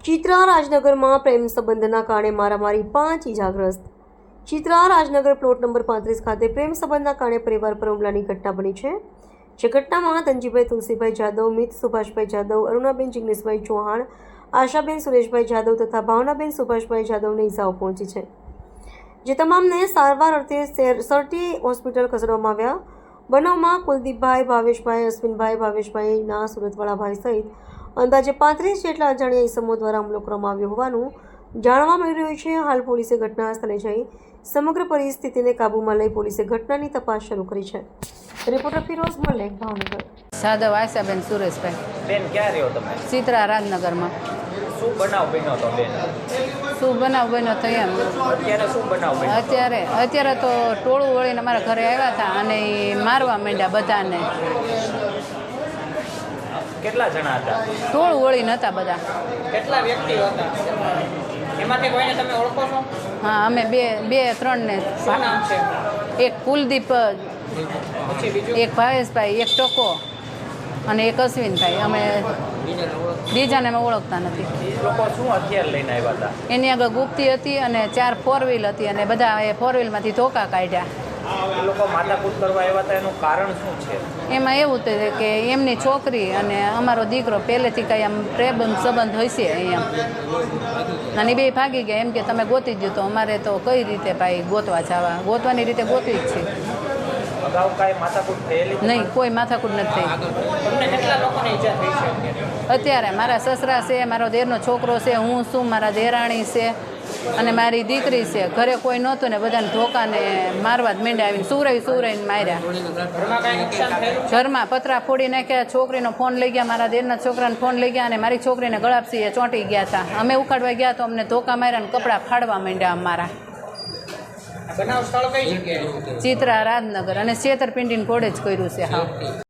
ચિત્રા રાજનગરમાં પ્રેમ સંબંધના કારણે મારામારી 5 ઇજાગ્રસ્ત। ચિત્રા રાજનગર પ્લોટ નંબર 35 ખાતે પ્રેમ સંબંધના કારણે પરિવાર પર હુમલાની ઘટના બની છે। જે ઘટનામાં ધનજીભાઈ તુલસીભાઈ જાદવ, મિત સુભાષભાઈ જાદવ, અરુણાબેન જિગ્નેશભાઈ ચૌહાણ, આશાબેન સુરેશભાઈ જાદવ તથા ભાવનાબેન સુભાષભાઈ જાદવને ઇજાઓ પહોંચી છે, જે તમામને સારવાર અર્થે સરટી હોસ્પિટલ ખસેડવામાં આવ્યા। બનાવમાં કુલદીપભાઈ, ભાવેશભાઈ, અશ્વિનભાઈ, ભાવેશભાઈના સુરતવાળા ભાઈ સહિત અંદાજે 35 જેટલા અજાણ્યા ઇસમો દ્વારા હુમલો કરવામાં આવ્યો હોવાનું જાણવા મળી રહ્યું છે। હાલ પોલીસે ઘટના સ્થળે જઈ સમગ્ર પરિસ્થિતિને કાબૂમાં લઈ પોલીસે ઘટનાની તપાસ શરૂ કરી છે। રિપોર્ટર ફિરોઝ મલેક, ભાવનગર। જાદવ આશાબેન સુરેશભાઈ। બેન ક્યાં રહ્યો તમે? ચિત્રા રાજનગરમાં। શું બનાવ બન્યો તો બેન? શું બનાવ બન્યો તો એમ અત્યારે શું બનાવ બન્યો? અત્યારે તો ટોળું વળીને અમારા ઘરે આવ્યા હતા અને એ મારવા માંડ્યા બધાને। કેટલા જણા હતા? ટોળું વળીને હતા બધા। કેટલા વ્યક્તિઓ હતા? એમાંથી કોઈને તમે ઓળખો છો? હા, અમે બે ત્રણ ને। શું નામ છે? એક કુલદીપ, પછી બીજું? એક ભાવેશભાઈ, એક ટકો અને એક અશ્વિનભાઈ। અમે બીજાને અમે ઓળખતા નથી। લોકો શું હથિયાર લઈને આવ્યા હતા? એની આગળ ગુપ્તી હતી અને 4 4 વ્હીલ હતી અને બધા એ 4 વ્હીલમાંથી ધોકા કાઢ્યા। એ લોકો માથાકૂટ કરવા આવ્યા હતા, એનું કારણ શું છે? એમાં એવું છે કે એમની છોકરી અને અમારો દીકરો પહેલેથી કંઈ આમ પ્રેમ સંબંધ હશે એમ, અને બે ભાગી ગયા એમ કે તમે ગોતી જ તો અમારે તો કઈ રીતે ભાઈ ગોતવા જવા, ગોતવાની રીતે ગોતવી જ છે। અગાઉ કાંઈ માથાકૂટ થયેલી નહીં, કોઈ માથાકૂટ નથી થઈ। તમને કેટલા લોકોને ઈજા થઈ છે અત્યારે મારા સસરા છે, મારો દેરનો છોકરો છે, હું છું, મારા દેરાણી છે અને મારી દીકરી છે। ઘરે કોઈ નહોતું ને બધાને ધોકાને મારવા જ માંડ્યા, આવીને સુરાઈને માર્યા। ઘરમાં કાંઈ નુકસાન થયેલું? ઘરમાં પતરા ફોડી નાખ્યા, છોકરીનો ફોન લઈ ગયા, મારા દેરના છોકરાનો ફોન લઈ ગયા અને મારી છોકરીને ગળાપસીએ ચોંટી ગયા હતા। અમે ઉખાડવા ગયા તો અમને ધોકા માર્યા અને કપડાં ફાડવા માંડ્યા અમારા। બનાવ સ્થળ કઈ જગ્યાએ? ચિત્રા રાજનગર, અને છેતરપિંડીને ઘોડે જ કર્યું છે। હા।